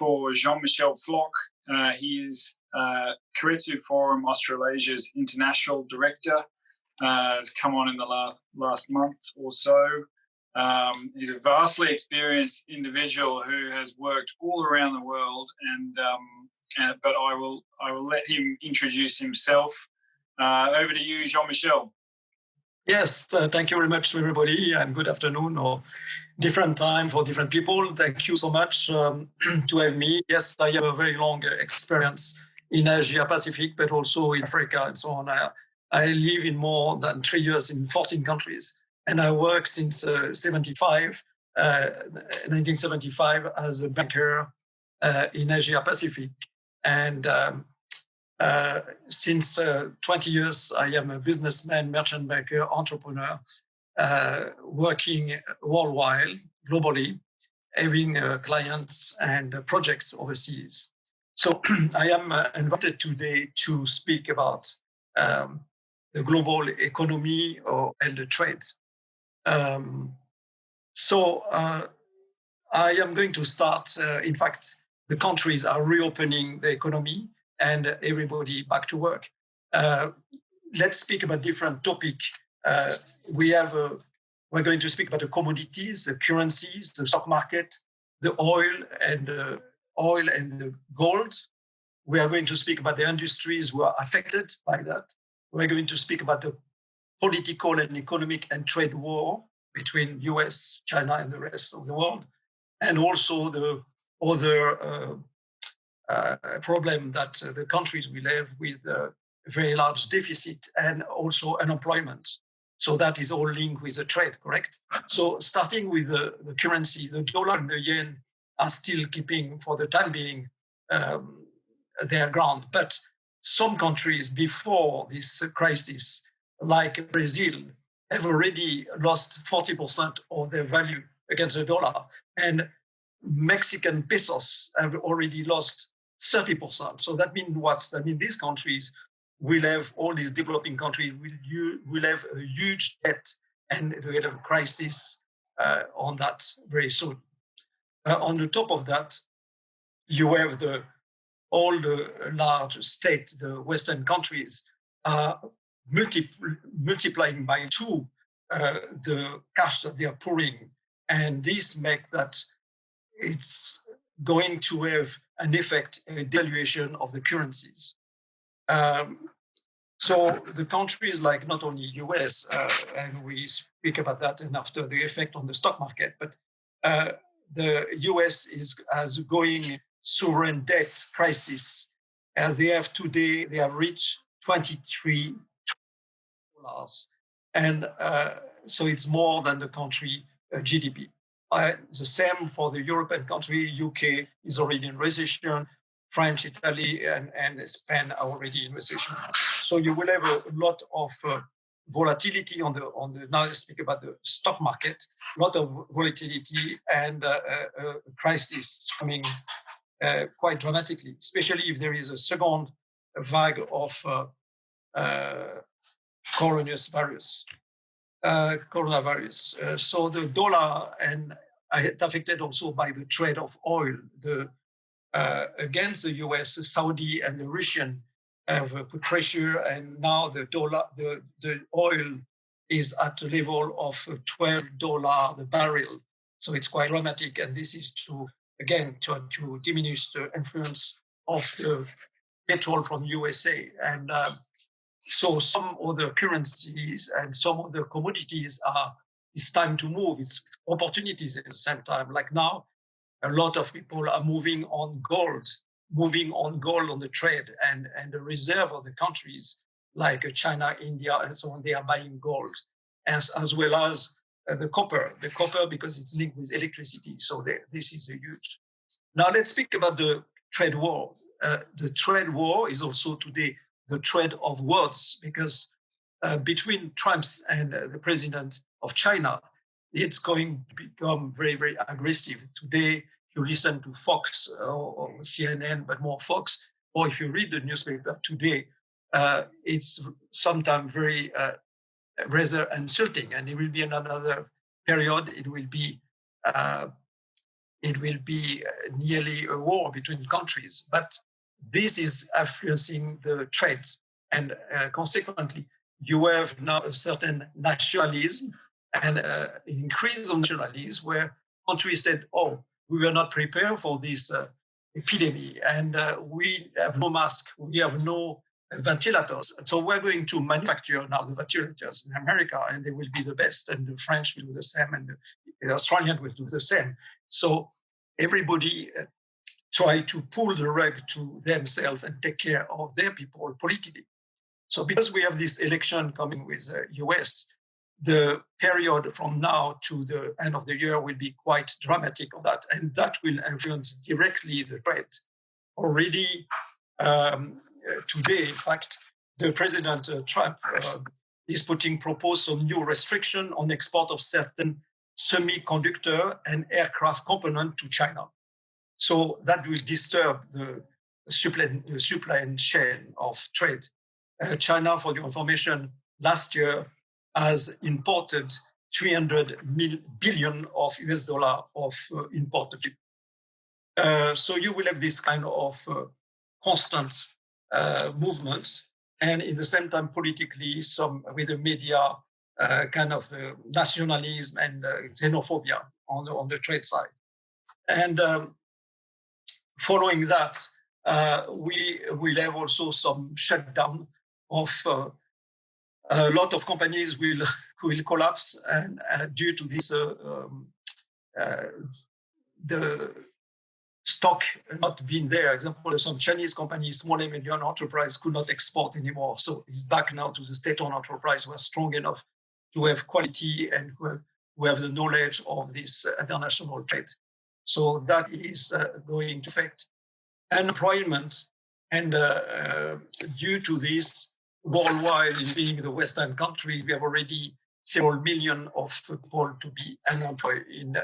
for Jean-Michel Floc'hs. He is Keiretsu Australasia's international director. Has come on in the last month or so. He's a vastly experienced individual who has worked all around the world, but I will let him introduce himself. Over to you, Jean-Michel. Yes, thank you very much to everybody, and good afternoon or different time for different people. Thank you so much to have me. Yes, I have a very long experience in Asia Pacific, but also in Africa and so on. I live in more than 3 years in 14 countries, and I work since 1975 as a banker in Asia Pacific. And since 20 years, I am a businessman, merchant banker, entrepreneur, working worldwide, globally, having clients and projects overseas. So I am invited today to speak about the global economy and the trade. I am going to start, in fact, the countries are reopening the economy and everybody back to work. Let's speak about different topics. We're going to speak about the commodities, the currencies, the stock market, the oil and the gold. We are going to speak about the industries who are affected by that. We're going to speak about the political and economic and trade war between US, China, and the rest of the world, and also the other problem that the countries will have with a very large deficit and also unemployment. So that is all linked with the trade, correct? So starting with the currency, the dollar and the yen are still keeping, for the time being, their ground. But some countries before this crisis, like Brazil, have already lost 40% of their value against the dollar. And Mexican pesos have already lost 30%. So that means what? That means these countries will have, all these developing countries will have a huge debt and will have a crisis on that very soon. On the top of that, you have all the large states, the Western countries, are multiplying by 2 the cash that they are pouring. And this makes that it's going to have an effect, a devaluation of the currencies. So the countries like not only US, and we speak about that and after the effect on the stock market, but the US is going sovereign debt crisis. They have reached $23 trillion. And so it's more than the country GDP. The same for the European country. UK is already in recession. France, Italy, and Spain are already in recession. So you will have a lot of volatility on the. Now let's speak about the stock market. A lot of volatility and a crisis coming quite dramatically, especially if there is a second vague of coronavirus. So the dollar and affected also by the trade of oil. Against the US, the Saudi and the Russian have put pressure, and now the oil is at the level of $12 the barrel. So it's quite dramatic, and this is to diminish the influence of the petrol from USA. And so some other currencies and some other commodities it's time to move. It's opportunities at the same time. Like now, a lot of people are moving on gold on the trade, and the reserve of the countries like China, India, and so on, they are buying gold, as well as the copper because it's linked with electricity. So this is a huge. Now let's speak about the trade war. The trade war is also today the trade of words, because between Trump and the president of China, it's going to become very, very aggressive. Today, you listen to Fox or CNN, but more Fox, or if you read the newspaper today, it's sometimes very rather insulting, and it will be in another period. It will be it will be nearly a war between countries. But this is influencing the trade. And consequently, you have now a certain nationalism and increase of nationalism where countries said, oh, we were not prepared for this epidemic, and we have no mask, we have no ventilators. So we're going to manufacture now the ventilators in America, and they will be the best, and the French will do the same, and the Australian will do the same. So everybody try to pull the rug to themselves and take care of their people politically. So because we have this election coming with the US, the period from now to the end of the year will be quite dramatic of that, and that will influence directly the trade. Already today, in fact, the President Trump is proposed some new restriction on export of certain semiconductor and aircraft component to China. So that will disturb the supply chain of trade. China, for your information, last year has imported 300 billion of US dollar of imported. So you will have this kind of constant movements, and in the same time, politically, some with the media, kind of nationalism and xenophobia on the trade side. And following that, we will have also some shutdown of a lot of companies will collapse, and due to this, the stock not being there. Example, some Chinese companies, small and medium enterprise, could not export anymore. So it's back now to the state-owned enterprise who are strong enough to have quality and who have the knowledge of this international trade. So that is going to affect unemployment, and due to this, worldwide, being the Western country, we have already several million of people to be unemployed. In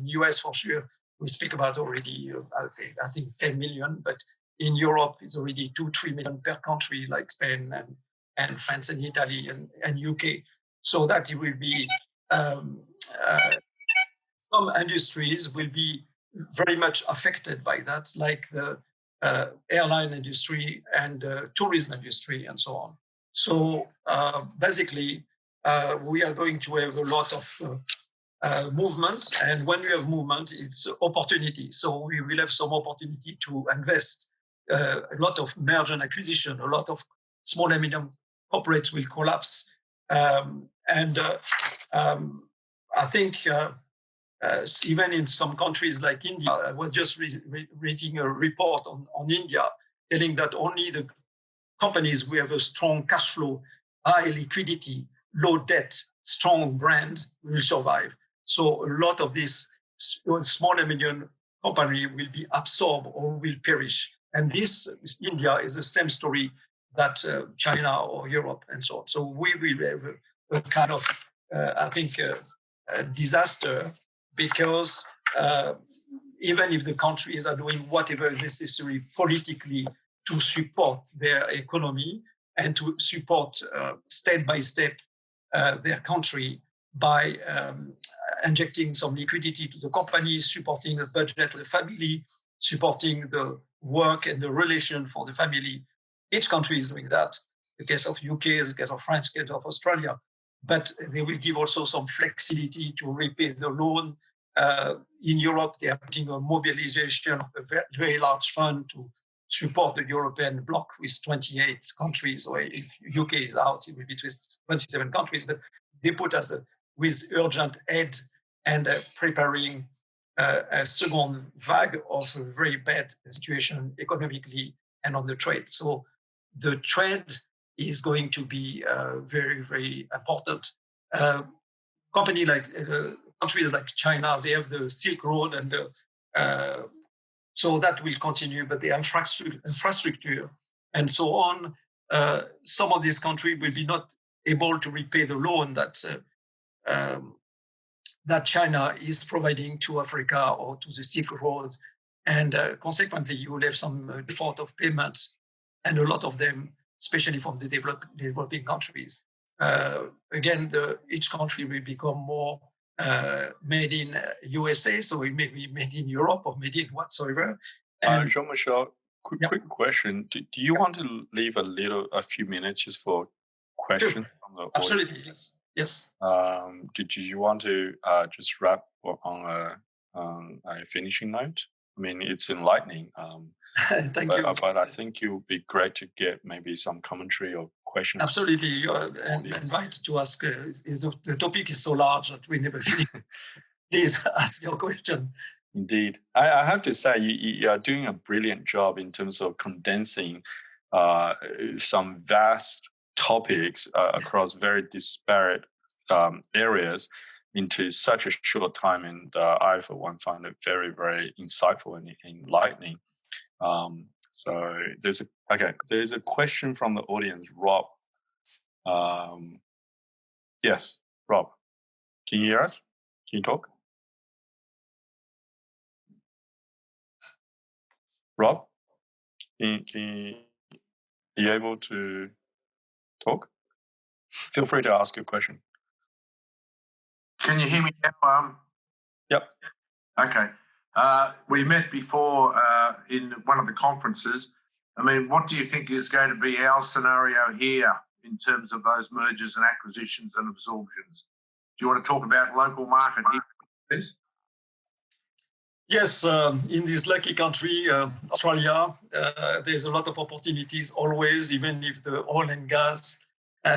US, for sure, we speak about already, I think 10 million, but in Europe, it's already 2-3 million per country, like Spain and France and Italy and UK. So that it will be, some industries will be very much affected by that, like the airline industry and tourism industry and so on. So basically, we are going to have a lot of movement, and when we have movement, it's opportunity. So we will have some opportunity to invest. A lot of merger and acquisition, a lot of small and medium corporates will collapse. I think even in some countries like India, I was just reading a report on India telling that only the companies who have a strong cash flow, high liquidity, low debt, strong brand will survive. So a lot of these small and medium companies will be absorbed or will perish. And this, India, is the same story that China or Europe and so on. So we will have a kind of, I think, a disaster, because even if the countries are doing whatever is necessary politically to support their economy and to support step by step their country by injecting some liquidity to the companies, supporting the budget of the family, supporting the work and the relation for the family. Each country is doing that. The case of UK, the case of France, the case of Australia. But they will give also some flexibility to repay the loan. In Europe, they are putting a mobilization of a very, very large fund to support the European bloc with 28 countries, or if UK is out, it will be 27 countries, but they put us with urgent aid and preparing a second vague of a very bad situation economically and on the trade. So the trade is going to be very, very important. Countries like China, they have the Silk Road, and so that will continue, but the infrastructure and so on, some of these countries will be not able to repay the loan that China is providing to Africa or to the Silk Road. And consequently, you will have some default of payments, and a lot of them, especially from the developing countries. Again, each country will become more made in USA, so it may be made in Europe or made in whatsoever. And Jean-Michel, quick question. Do you want to leave a few minutes just for questions from the audience? Absolutely, yes. Did you want to just wrap on a finishing note? I mean, it's enlightening. Thank you. But I think it would be great to get maybe some commentary or questions. Absolutely. You're invited to ask. The topic is so large that we never finish. Please ask your question. Indeed. I have to say, you are doing a brilliant job in terms of condensing some vast topics across very disparate areas into such a short time. And I, for one, find it very, very insightful and enlightening. So there's a question from the audience, Rob. Yes, Rob, can you hear us? Can you talk? Rob, are you able to talk? Feel free to ask your question. Can you hear me now? Yep. Okay. We met before in one of the conferences. I mean, what do you think is going to be our scenario here in terms of those mergers and acquisitions and absorptions? Do you want to talk about local market here, please? Yes, in this lucky country, Australia, there's a lot of opportunities always, even if the oil and gas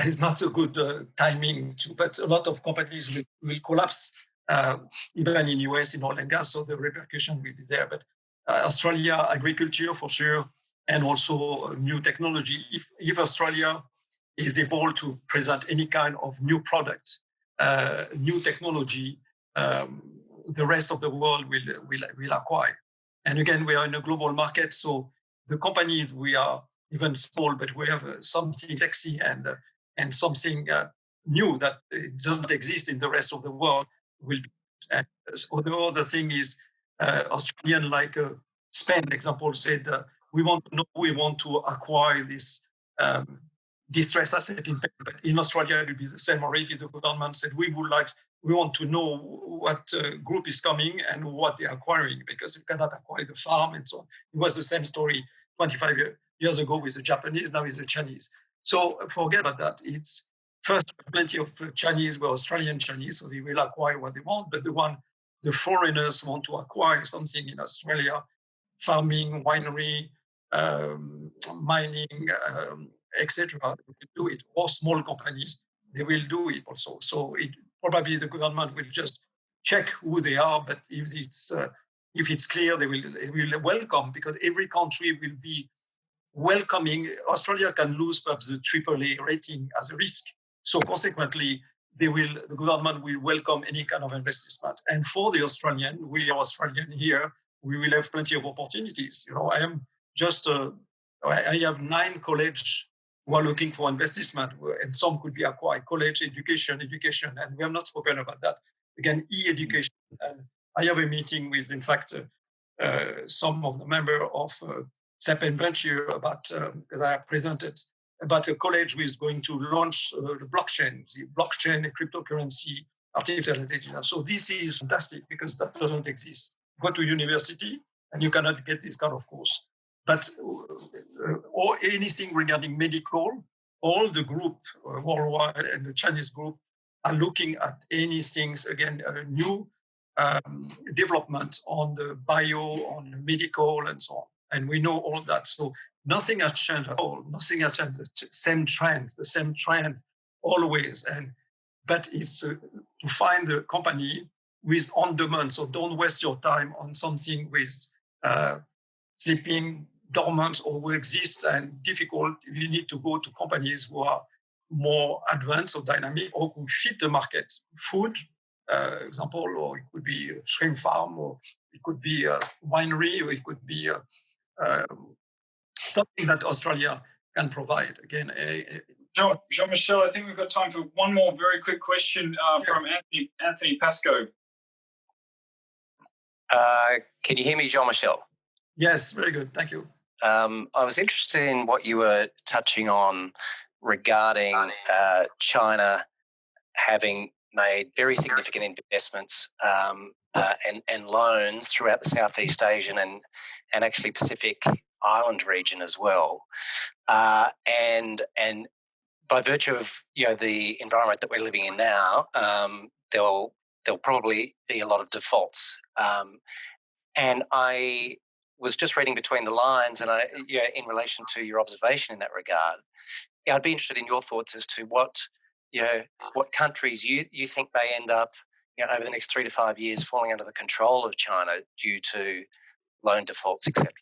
is not a good timing, but a lot of companies will collapse, even in US in oil and gas, so the repercussion will be there. But Australia, agriculture for sure, and also new technology. If Australia is able to present any kind of new product, new technology, the rest of the world will acquire. And again, we are in a global market, so the companies, we are even small, but we have something sexy and something new that doesn't exist in the rest of the world. And the other thing is, Australian, like Spain example, said, we want to acquire this distressed asset in Spain, but in Australia it will be the same already. The government said we want to know what group is coming and what they're acquiring, because you cannot acquire the farm and so on. It was the same story 25 years ago with the Japanese, now it's the Chinese. So forget about that. It's first plenty of Chinese were Australian Chinese, so they will acquire what they want, but the foreigners want to acquire something in Australia, farming, winery, mining, etc. They will do it, or small companies, they will do it also. So probably the government will just check who they are, but if it's clear, they will welcome, because every country will be welcoming. Australia can lose perhaps the AAA rating as a risk. So consequently, the government will welcome any kind of investment. And for the Australian, we are Australian here, we will have plenty of opportunities. You know, I have 9 colleges who are looking for investment, and some could be acquired. College, education, and we have not spoken about that. Again, e-education. And I have a meeting with, in fact, some of the members of Sepen Venture that I presented about a college who is going to launch the blockchain and cryptocurrency, artificial intelligence. So this is fantastic, because that doesn't exist. Go to university and you cannot get this kind of course. But or anything regarding medical, all the group worldwide and the Chinese group are looking at anything, again, new development on the bio, on the medical, and so on. And we know all that. So nothing has changed at all. Nothing has changed. The same trend always. But it's to find the company with on demand. So don't waste your time on something with sleeping dormant or who exist and difficult. You need to go to companies who are more advanced or dynamic or who fit the market. Food, example, or it could be a shrimp farm, or it could be a winery, or it could be something that Australia can provide. Again, Jean-Michel, I think we've got time for one more very quick question from Anthony Pascoe. Can you hear me, Jean-Michel? Yes, very good. Thank you. I was interested in what you were touching on regarding China having made very significant investments and loans throughout the Southeast Asian and actually Pacific Island region as well. And by virtue of the environment that we're living in now, there'll probably be a lot of defaults. And I was just reading between the lines, and in relation to your observation in that regard, I'd be interested in your thoughts as to what countries you think may end up over the next 3 to 5 years falling under the control of China due to loan defaults, etc.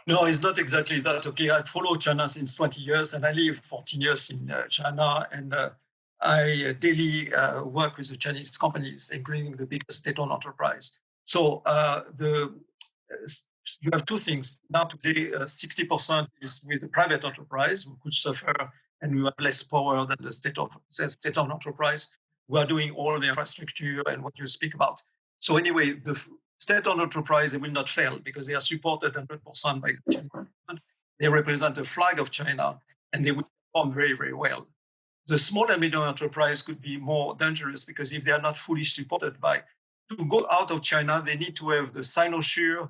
No, it's not exactly that. Okay, I follow China since 20 years, and I live 14 years in China, and I daily work with the Chinese companies, including the biggest state-owned enterprise. So you have two things. Now today, 60% is with the private enterprise, who could suffer, and we have less power than the state-owned enterprise, who are doing all the infrastructure and what you speak about. So anyway, the state-owned enterprise, they will not fail because they are supported 100% by the Chinese government. They represent the flag of China, and they will perform very, very well. The small and medium enterprise could be more dangerous because if they are not fully supported to go out of China, they need to have the cynosure,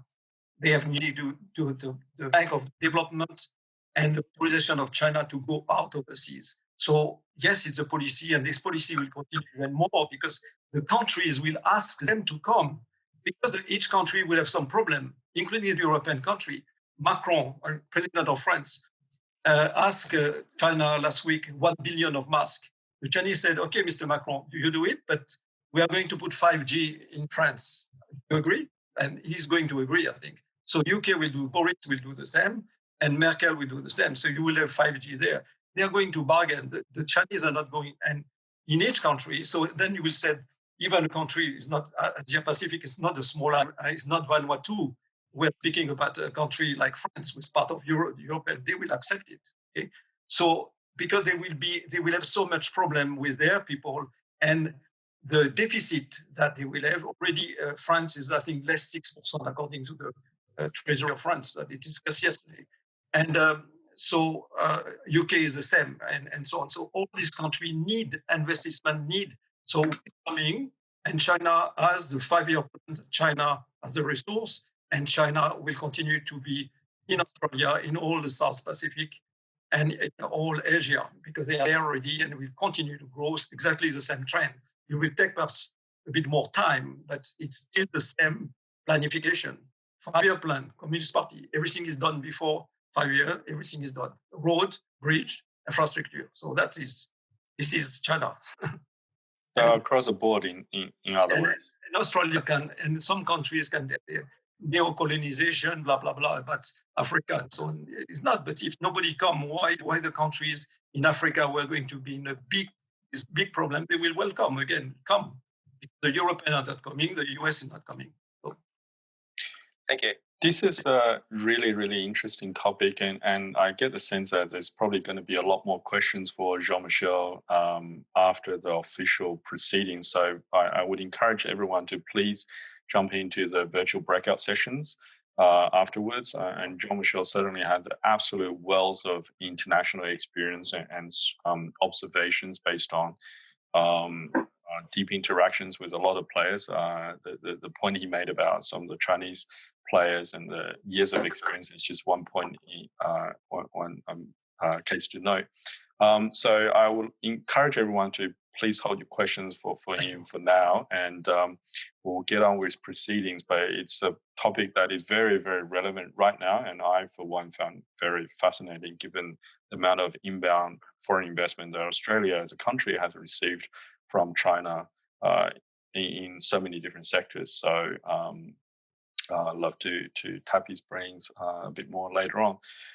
they have needed to do the Bank of Development and the authorization of China to go out overseas. So yes, it's a policy, and this policy will continue even more because the countries will ask them to come, because each country will have some problem, including the European country. Macron, president of France, asked China last week 1 billion of masks. The Chinese said, okay, Mr. Macron, you do it, but we are going to put 5G in France. You agree? And he's going to agree, I think. So UK will do, Boris will do the same, and Merkel will do the same. So you will have 5G there. They are going to bargain. The Chinese are not going, and in each country, so then you will say, even a country is not, Asia Pacific is not a small, it's not Vanuatu. We're speaking about a country like France, which is part of Europe, and they will accept it. Okay? So because they will have so much problem with their people, and the deficit that they will have already, France is, I think, less 6% according to the Treasury of France that it discussed yesterday. And so UK is the same, and so on. So all these countries need investment, so coming, and China has the 5-year plan. China has the resource, and China will continue to be in Australia, in all the South Pacific, and in all Asia, because they are there already and will continue to grow exactly the same trend. It will take perhaps a bit more time, but it's still the same planification. 5-year plan, Communist Party, everything is done before 5 years, everything is done. Road, bridge, infrastructure. So this is China. Across the board, in other words. And Australia can, and some countries can, neo-colonization, blah, blah, blah, but Africa and so on. It's not, but if nobody come, why the countries in Africa were going to be in a big problem, they will welcome again, come. The Europeans are not coming, the US is not coming. So. Thank you. This is a really, really interesting topic, and I get the sense that there's probably going to be a lot more questions for Jean-Michel after the official proceedings. So I would encourage everyone to please jump into the virtual breakout sessions afterwards. And Jean-Michel certainly has absolute wells of international experience and observations based on deep interactions with a lot of players. The point he made about some of the Chinese players and the years of experience is just one point, one case to note. So I will encourage everyone to please hold your questions for him for now, and we'll get on with proceedings. But it's a topic that is very, very relevant right now, and I, for one, found very fascinating given the amount of inbound foreign investment that Australia as a country has received from China in so many different sectors. So I'd love to tap his brains a bit more later on.